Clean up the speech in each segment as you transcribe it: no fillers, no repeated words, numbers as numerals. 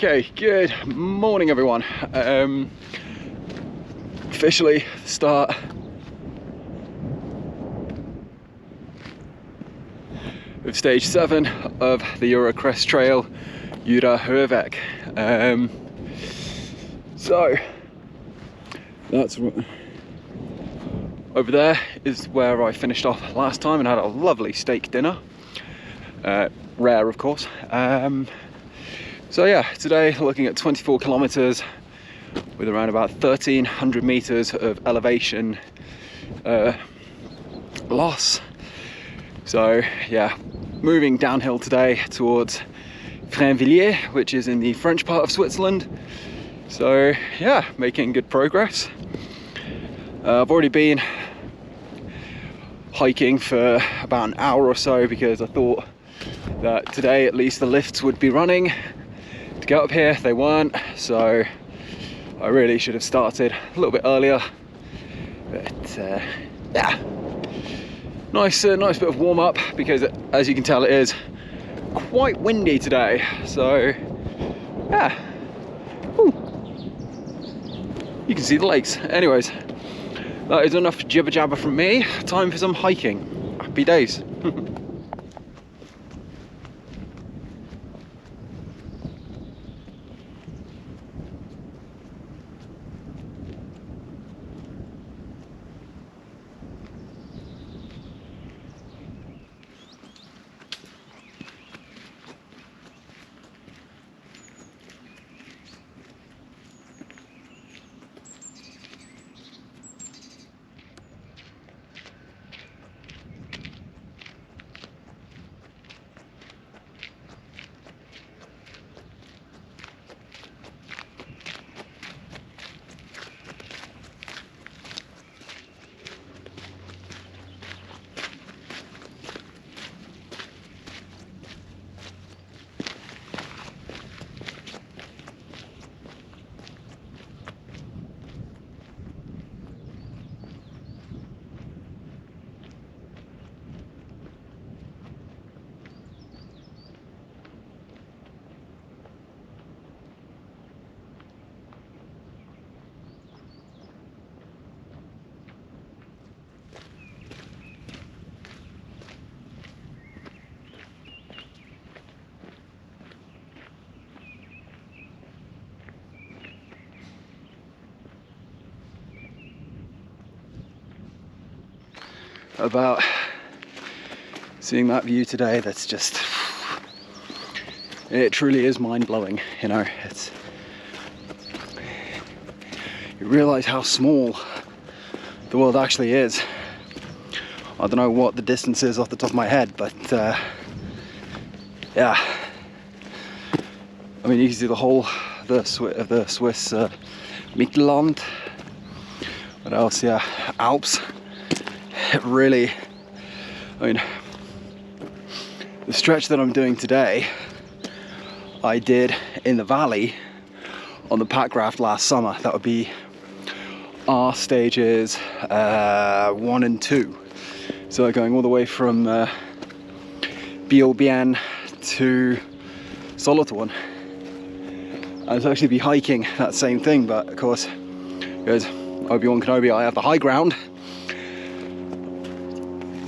Okay, good morning everyone. Officially start of stage 7 of the Jura Crest Trail, Jura Höheweg. So that's over there is where I finished off last time and had a lovely steak dinner. Rare, of course. So yeah, today looking at 24 kilometers with around about 1,300 meters of elevation loss. So yeah, moving downhill today towards Freivillers, which is in the French part of Switzerland. So yeah, making good progress. I've already been hiking for about an hour or so because I thought that today at least the lifts would be running to get up here. They weren't, so I really should have started a little bit earlier. But yeah, nice bit of warm up because as you can tell it is quite windy today. So yeah, ooh, you can see the lakes. Anyways, that is enough jibber jabber from me. Time for some hiking. Happy days. About seeing that view today, that's just, it truly is mind-blowing, you know. It's, you realize how small the world actually is. I don't know what the distance is off the top of my head, but yeah, I mean, you can see the whole of the Swiss Mittelland. What else? Yeah, Alps. It really, I mean, the stretch that I'm doing today, I did in the valley on the pack raft last summer. That would be our stages 1 and 2. So going all the way from Biobien to Solothurn. And to actually be hiking that same thing, but of course, because Obi-Wan Kenobi, I have the high ground.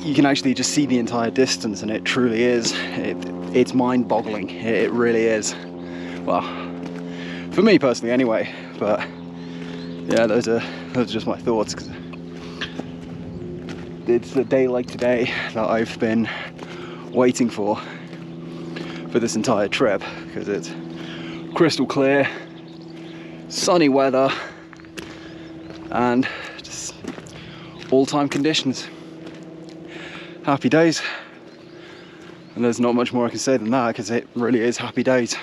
You can actually just see the entire distance, and it truly is. It's mind-boggling. It really is. Well, for me personally, anyway. But yeah, those are just my thoughts. 'Cause it's a day like today that I've been waiting for this entire trip, because it's crystal clear, sunny weather, and just all-time conditions. Happy days. And there's not much more I can say than that, because it really is happy days.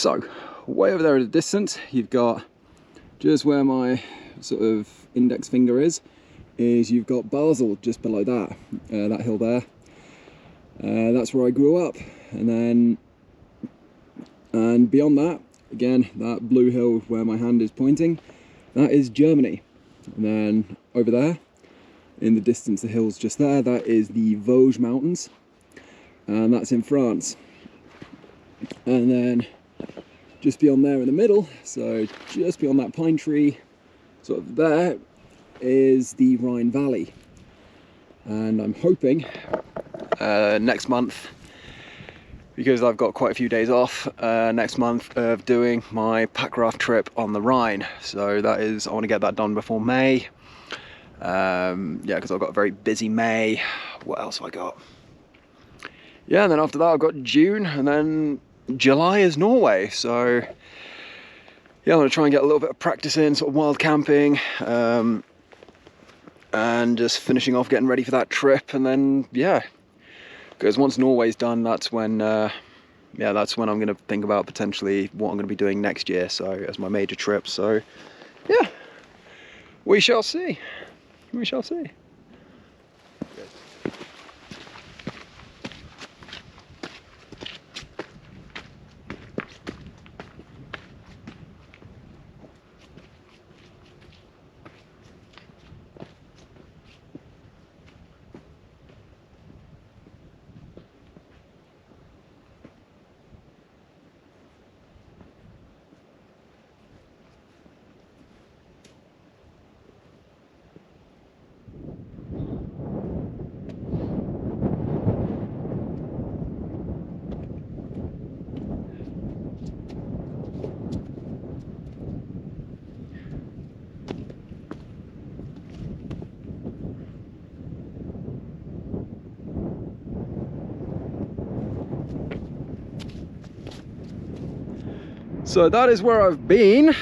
So, way over there at a distance, you've got just where my sort of index finger is you've got Basel just below that, that hill there. That's where I grew up, and beyond that, again, that blue hill where my hand is pointing, that is Germany. And then over there, in the distance, the hills just there, that is the Vosges Mountains, and that's in France. And then just beyond there in the middle, so just beyond that pine tree, sort of there, is the Rhine Valley. And I'm hoping next month, because I've got quite a few days off next month, of doing my packraft trip on the Rhine. So that is, I want to get that done before May. Yeah, because I've got a very busy May. What else have I got? Yeah, and then after that I've got June, and then July is Norway. So yeah, I'm going to try and get a little bit of practice in, sort of wild camping, and just finishing off getting ready for that trip. And then yeah, because once Norway's done, that's when yeah, that's when I'm going to think about potentially what I'm going to be doing next year, so as my major trip. So yeah, we shall see, we shall see. So that is where I've been.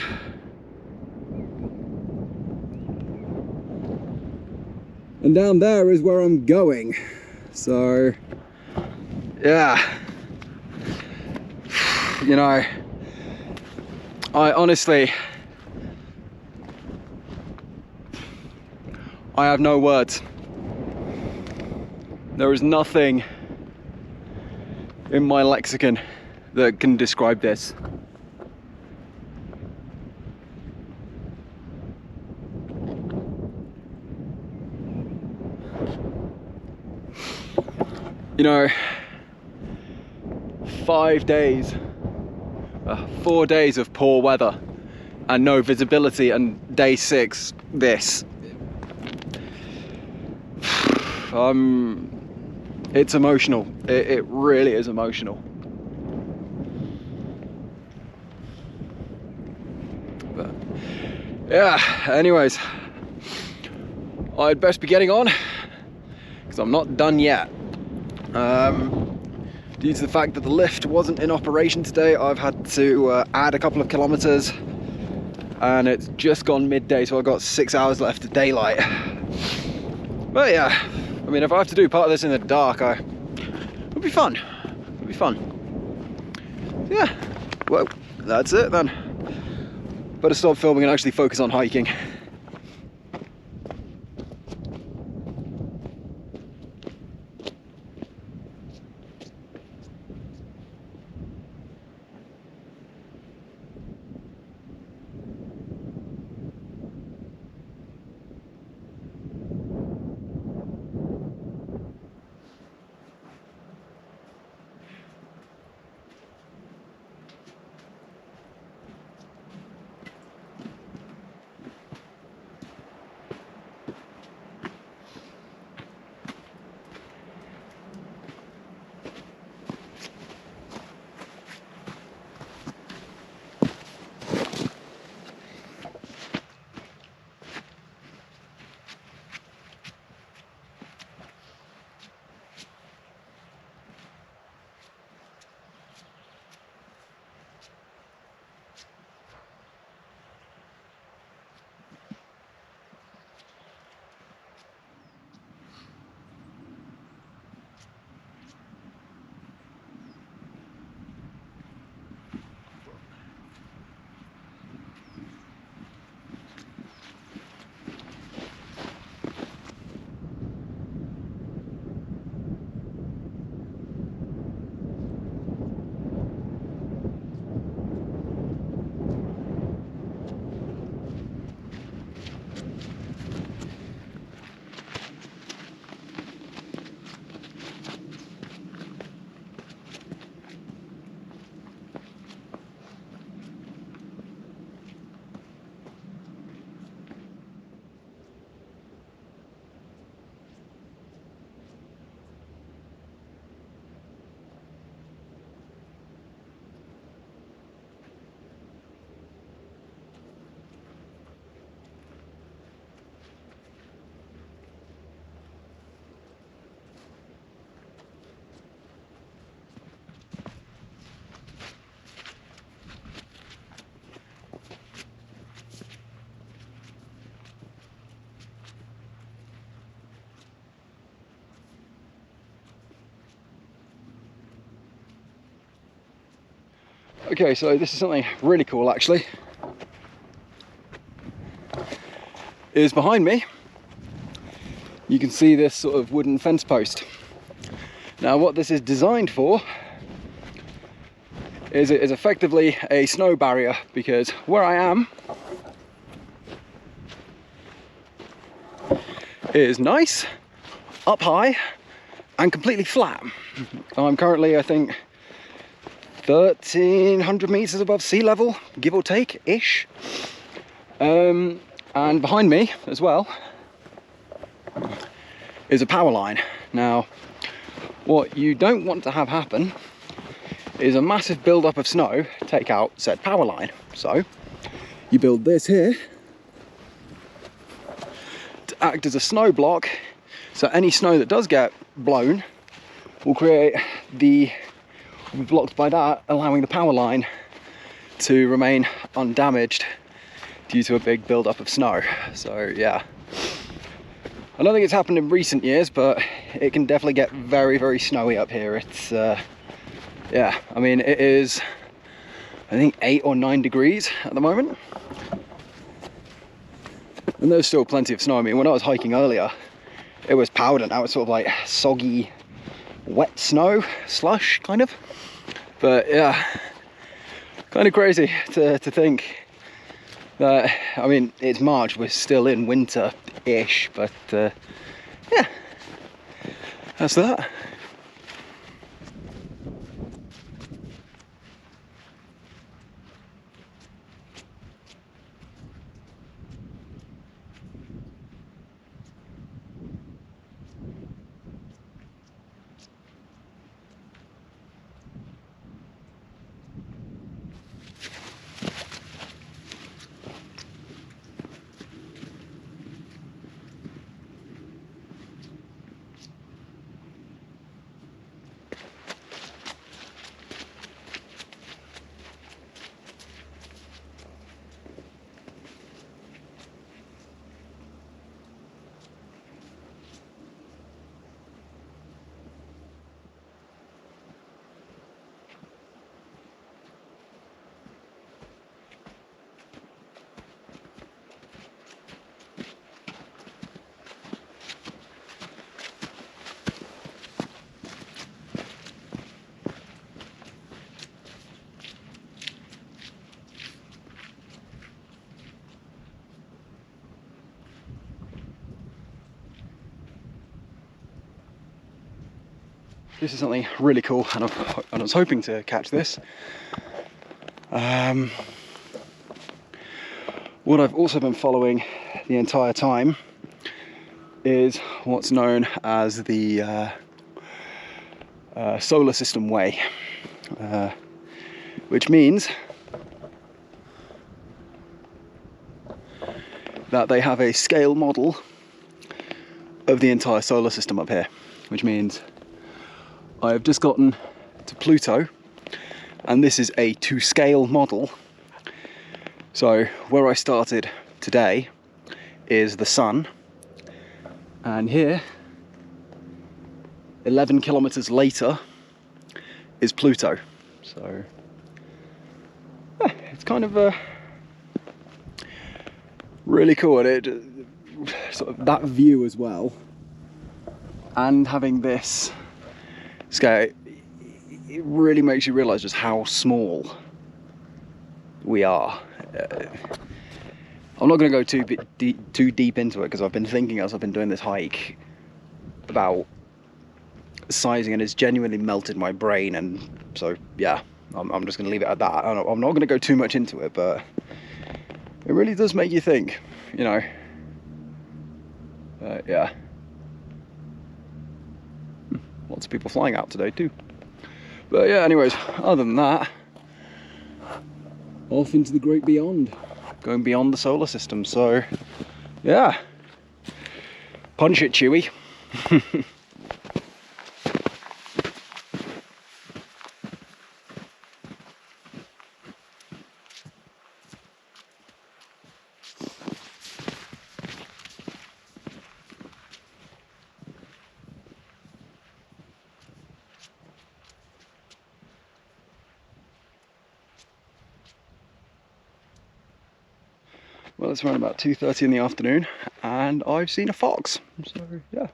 And down there is where I'm going. So, yeah. You know, I honestly, I have no words. There is nothing in my lexicon that can describe this. You know, 4 days of poor weather and no visibility, and day 6, this. It's emotional. It really is emotional. But yeah, anyways, I'd best be getting on because I'm not done yet. Due to the fact that the lift wasn't in operation today, I've had to add a couple of kilometers, and it's just gone midday, so I've got 6 hours left of daylight. But yeah, I mean, if I have to do part of this in the dark, it'll be fun. It'll be fun. Yeah, well, that's it then. Better stop filming and actually focus on hiking. Okay, so this is something really cool actually. Is behind me, you can see this sort of wooden fence post. Now what this is designed for is it is effectively a snow barrier, because where I am is nice, up high and completely flat. I'm currently, I think, 1,300 meters above sea level, give or take, ish. And behind me as well is a power line. Now, what you don't want to have happen is a massive build-up of snow take out said power line. So you build this here to act as a snow block, so any snow that does get blown will be blocked by that, allowing the power line to remain undamaged due to a big build-up of snow. So yeah, I don't think it's happened in recent years, but it can definitely get very, very snowy up here. It's yeah, I mean, it is, I think, 8 or 9 degrees at the moment, and there's still plenty of snow. I mean, when I was hiking earlier, it was powder. Now it's sort of like soggy, wet snow, slush kind of. But yeah, kind of crazy to think that, I mean, it's March, we're still in winter-ish, but yeah, that's that. This is something really cool, and I was hoping to catch this. What I've also been following the entire time is what's known as the solar system way, which means that they have a scale model of the entire solar system up here, which means I've just gotten to Pluto, and this is a to scale model. So where I started today is the sun, and here 11 kilometers later is Pluto. So yeah, it's kind of really cool, and it sort of that view as well, and having this scale, it really makes you realize just how small we are. I'm not going to go too deep into it, because I've been thinking as I've been doing this hike about sizing, and it's genuinely melted my brain, and so yeah, I'm just going to leave it at that. I'm not going to go too much into it, but it really does make you think, you know. Yeah, lots of people flying out today too. But yeah, anyways, other than that, off into the great beyond, going beyond the solar system. So yeah, punch it, Chewie. Well, it's around about 2:30 in the afternoon, and I've seen a fox. So yeah,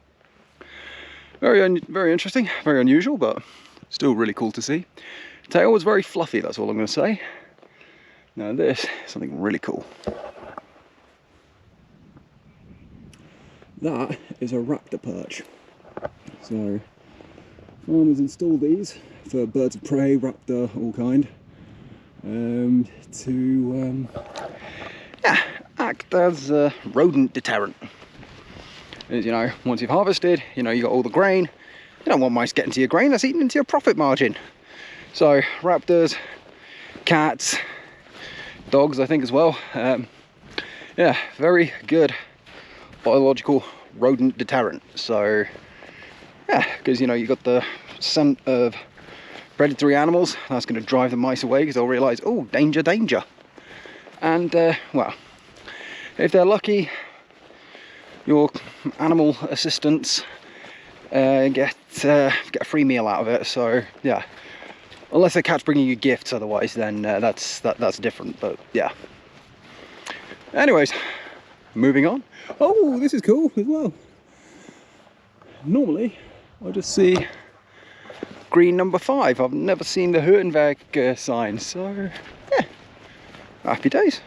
very interesting, very unusual, but still really cool to see. Tail was very fluffy. That's all I'm going to say. Now this is something really cool. That is a raptor perch. So farmers install these for birds of prey, raptor, all kind, to act as a rodent deterrent. As you know, once you've harvested, you know, you got all the grain. You don't want mice getting to your grain, that's eating into your profit margin. So raptors, cats, dogs, I think as well. Yeah, very good biological rodent deterrent. So yeah, because you know, you got the scent of predatory animals, that's going to drive the mice away because they'll realise, oh, danger, danger. And well, if they're lucky, your animal assistants get a free meal out of it. So yeah, unless the cat's bringing you gifts, otherwise then that's different. But yeah. Anyways, moving on. Oh, this is cool as well. Normally, I just see green number 5. I've never seen the Höhenweg sign, so yeah, happy days.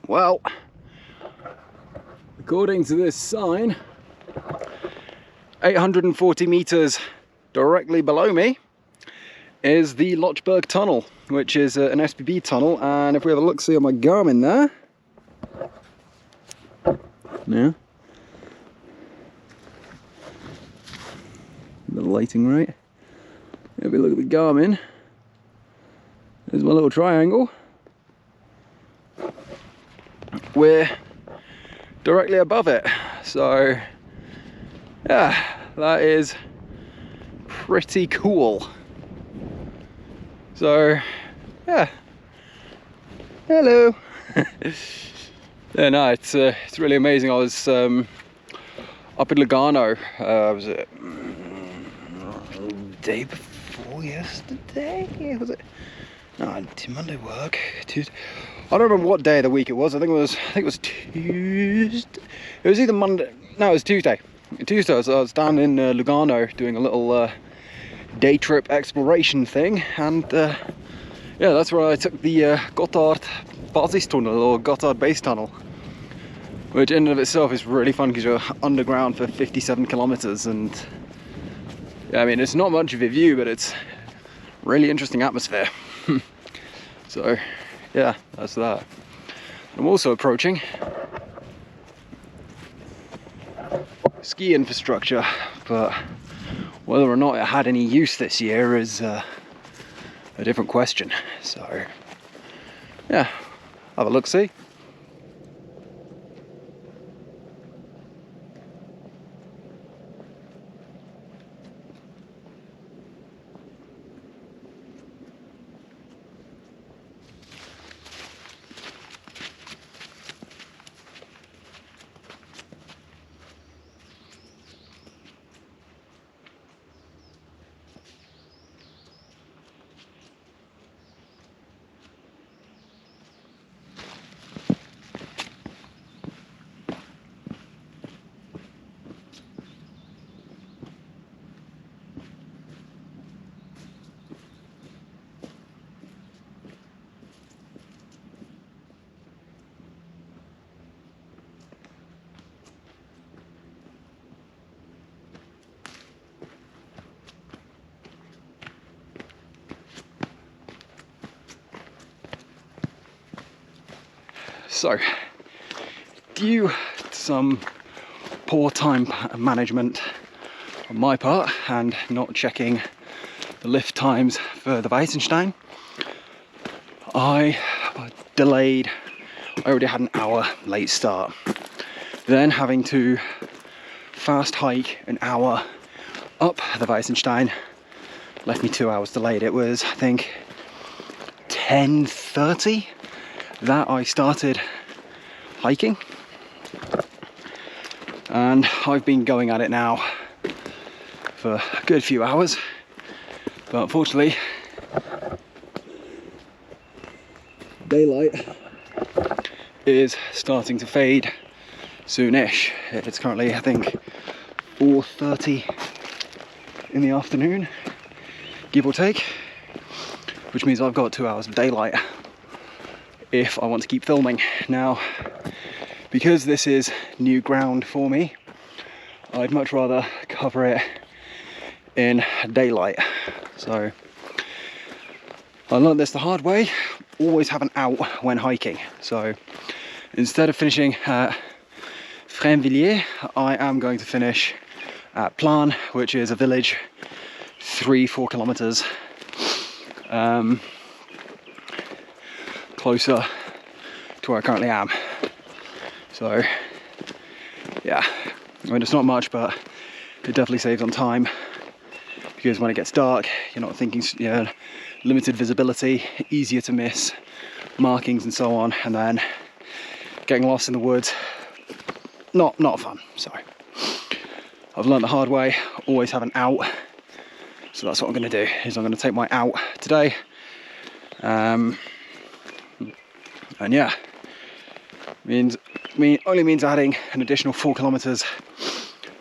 Well, according to this sign, 840 meters directly below me is the Lochberg Tunnel, which is an SBB tunnel. And if we have a look, see on my Garmin there, yeah, the lighting right. If we look at the Garmin, there's my little triangle. We're directly above it, so yeah, that is pretty cool. So yeah, hello. Yeah, no, it's really amazing. I was up in Lugano, was it day before yesterday? Was it? No, Monday work, Tuesday. I don't remember what day of the week it was. I think it was Tuesday. It was either Monday. No, it was Tuesday. Tuesday, I was down in Lugano doing a little day trip exploration thing, and yeah, that's where I took the Gotthard Basistunnel, or Gotthard Base Tunnel, which in and of itself is really fun because you're underground for 57 kilometers, and yeah, I mean, it's not much of a view, but it's really interesting atmosphere. So yeah, that's that. I'm also approaching ski infrastructure, but whether or not it had any use this year is a different question. So yeah, have a look-see. So, due to some poor time management on my part and not checking the lift times for the Weissenstein, I delayed. I already had an hour late start. Then having to fast hike an hour up the Weissenstein left me 2 hours delayed. It was, I think, 10:30 that I started hiking, and I've been going at it now for a good few hours, but unfortunately daylight is starting to fade soonish. It's currently, I think, 4:30 in the afternoon, give or take, which means I've got 2 hours of daylight if I want to keep filming. Now, because this is new ground for me, I'd much rather cover it in daylight. So I learned this the hard way: always have an out when hiking. So instead of finishing at Frainvilliers, I am going to finish at Plan, which is a village 3-4 kilometers closer to where I currently am. So yeah, I mean, it's not much, but it definitely saves on time, because when it gets dark, you're not thinking, you know, limited visibility, easier to miss markings and so on, and then getting lost in the woods, not fun. So I've learned the hard way: always have an out. So that's what I'm going to do, is I'm going to take my out today, and yeah, only means adding an additional 4 kilometers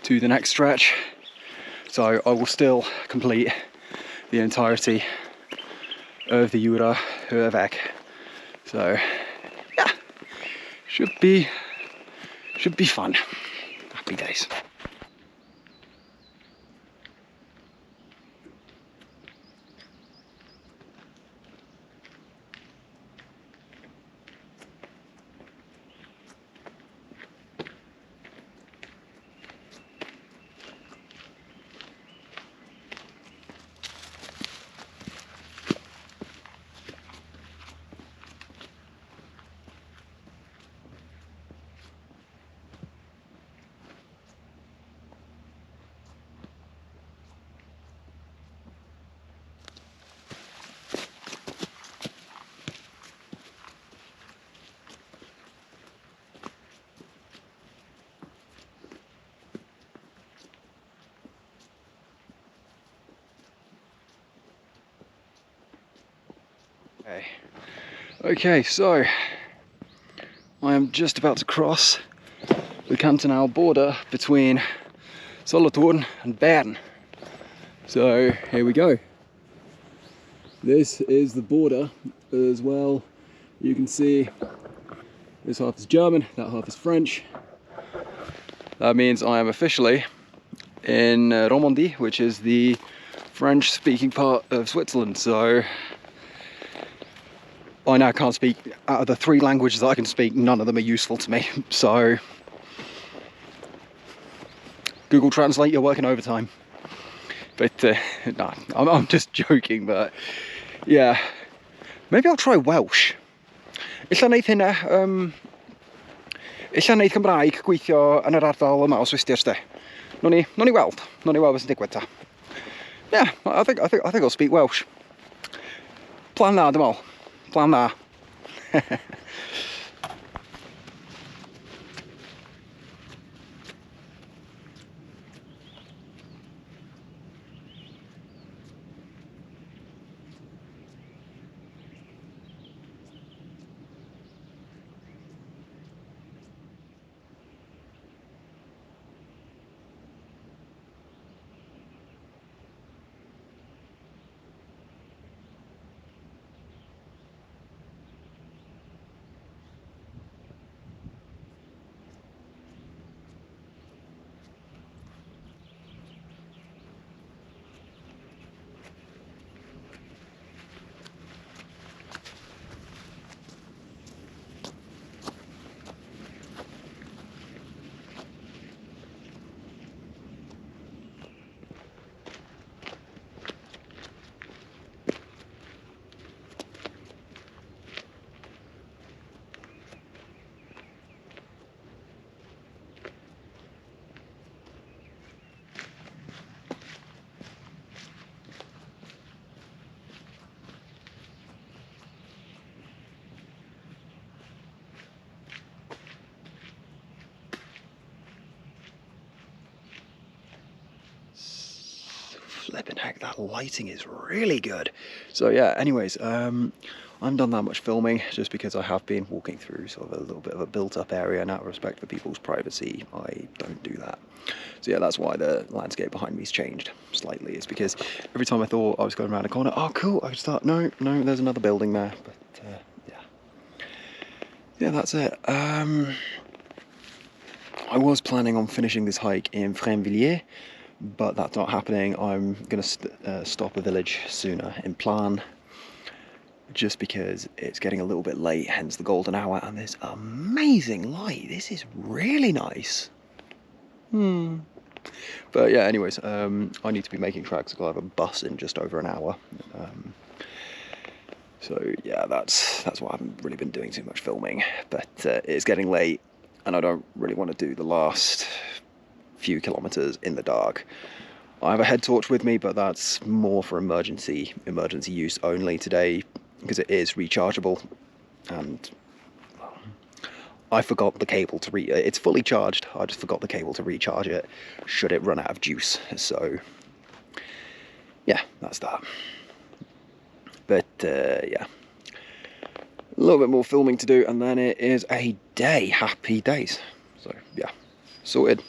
to the next stretch, so I will still complete the entirety of the Jura Höheweg. So yeah, should be fun. Happy days. Okay, so I am just about to cross the cantonal border between Solothurn and Bern. So here we go. This is the border as well. You can see this half is German, that half is French. That means I am officially in Romandie, which is the French-speaking part of Switzerland. So I now can't speak, out of the 3 languages that I can speak, none of them are useful to me. So Google Translate, you're working overtime. But no, I'm just joking, but yeah. Maybe I'll try Welsh. Illa neith hynna, illa neith Cymraeg gweithio yn yr ardal yma o Swistir de. Nawn ni weld beth sy'n digwydd ta. Yeah, I think I'll speak Welsh. Plan dda, dim ol. Plan dda. flipping heck, that lighting is really good. So yeah, anyways, I haven't done that much filming just because I have been walking through sort of a little bit of a built-up area, and out of respect for people's privacy, I don't do that. So yeah, that's why the landscape behind me's changed slightly. It's because every time I thought I was going around a corner, oh cool, I could start, no, there's another building there. But yeah, that's it. I was planning on finishing this hike in Frenvilliers, but that's not happening. I'm going to stop a village sooner in Plan, just because it's getting a little bit late, hence the golden hour, and this amazing light. This is really nice. But yeah, anyways, I need to be making tracks because I have a bus in just over an hour. So yeah, that's why I haven't really been doing too much filming. But it's getting late, and I don't really want to do the last few kilometers in the dark. I have a head torch with me, but that's more for emergency use only today, because it is rechargeable, and I forgot the cable to it's fully charged. I just forgot the cable to recharge it should it run out of juice. So yeah, that's that. But yeah, a little bit more filming to do, and then it is a day. Happy days. So yeah, sorted.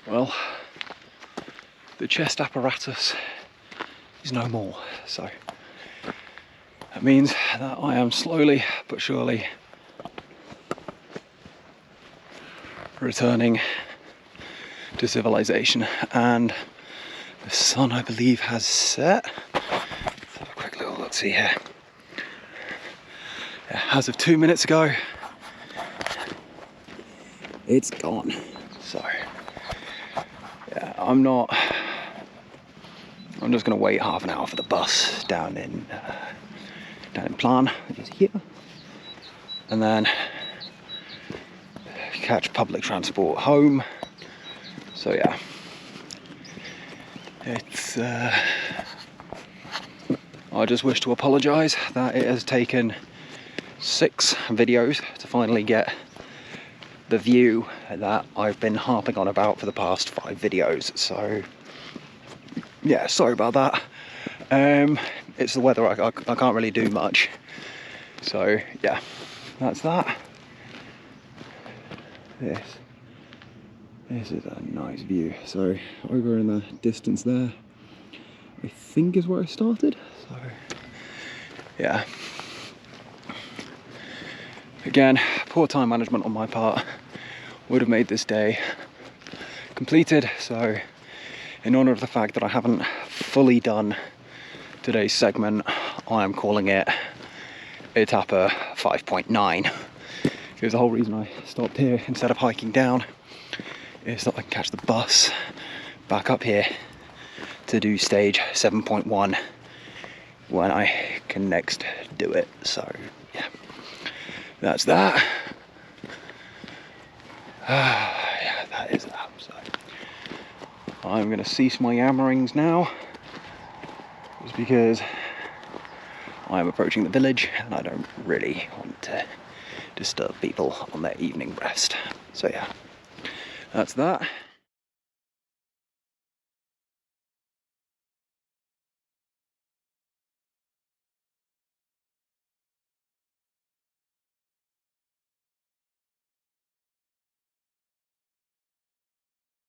Well, the chest apparatus is no more, so that means that I am slowly but surely returning to civilization, and the sun, I believe, has set. Let's have a quick little look, see here. Yeah, as of 2 minutes ago, it's gone. So yeah, I'm just gonna wait half an hour for the bus down in Plan, which is here, and then catch public transport home. So yeah, it's I just wish to apologise that it has taken 6 videos to finally get the view that I've been harping on about for the past 5 videos. So yeah, sorry about that. It's the weather, I can't really do much. So yeah, that's that. This is a nice view. So over in the distance there, I think is where I started. So yeah, again, poor time management on my part would have made this day completed. So in honour of the fact that I haven't fully done today's segment, I am calling it Etappe 5.9, because the whole reason I stopped here instead of hiking down is that I can catch the bus back up here to do stage 7.1 when I can next do it. So yeah, that's that. Yeah, that is that. So I'm going to cease my yammerings now, just because I am approaching the village and I don't really want to disturb people on their evening rest. So yeah, that's that.